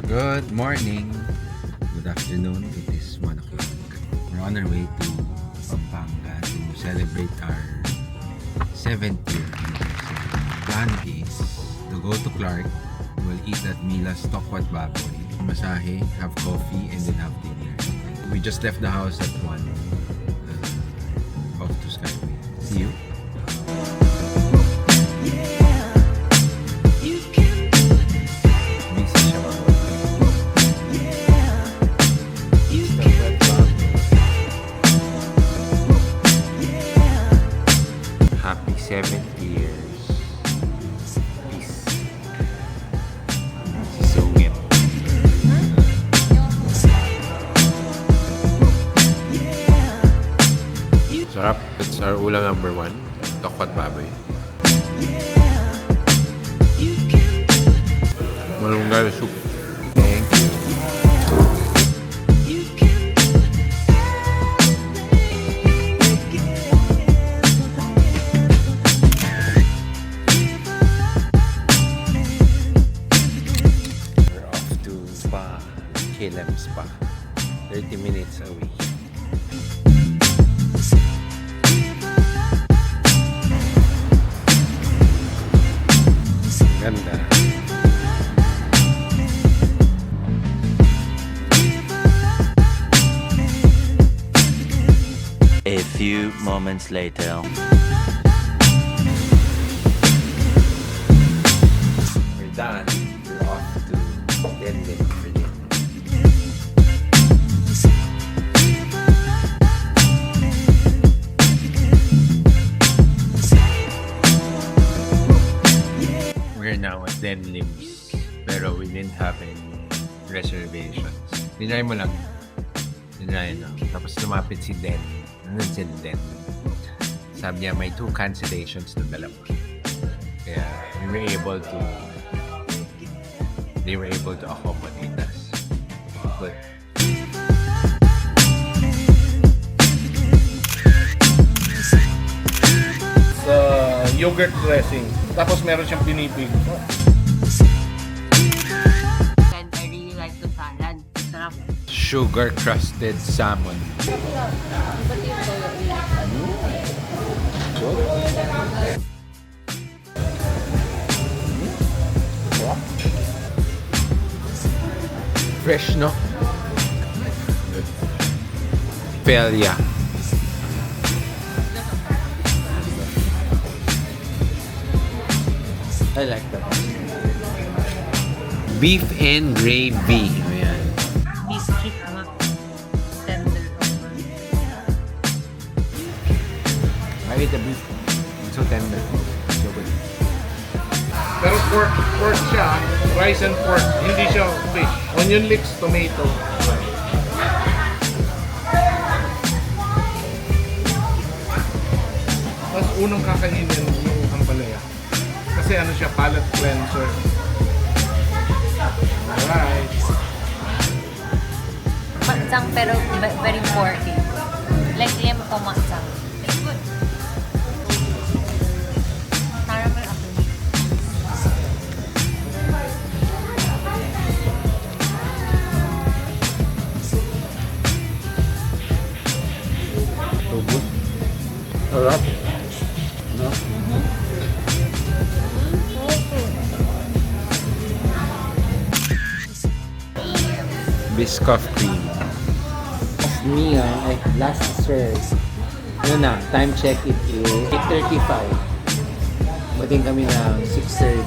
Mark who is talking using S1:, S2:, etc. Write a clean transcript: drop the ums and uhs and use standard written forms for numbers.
S1: Good morning, good afternoon. It is 1 o'clock. We're on our way to Pampanga to celebrate our 7th year anniversary. Plan is to go to Clark. We'll eat at Mila's Tokwat Baboy. Masahe, have coffee, and then have dinner. We just left the house at 1. Off to Skyway. See you. Happy 7th years. Peace. Si Sungit. Sarap. It's our ulam number 1. Tokwat baboy. Malunggay soup. Thank you. KLM Spa, 30 minutes away. Ganda.
S2: A few moments later.
S1: We're done. We're off to Denlin for dinner. We're now at Denlim's, pero we didn't have any reservations. Dinay mo lang. Dinay na. Tapos lumapit si Den. Ano si Den? Sabi niya may 2 cancellations na dalawa. Kaya they were able to accommodate us. But
S3: Yogurt dressing. Tapos meron siyang pinipig.
S4: And I really like the salad. Sarap.
S1: sugar crusted salmon. Fresh, no? Paella. I like that. Beef and gravy. Ayan.
S4: Biscuit nga. Tender over.
S1: I ate the beef. It's so tender. So good.
S3: Pero pork siya, rice and pork, hindi siya fish. Onion leeks, tomato. Tapos unang kakainin yung ampalaya. Kasi ano siya, palate cleanser. Alright.
S4: Matsang pero very porky. Like lem ko matsang. It's good. Caramel apple.
S1: So good. Sarap. No? Biscoff cream.
S5: Mia, last serve. Yun na, time check it is 8:35. Mating kami ng 6:30.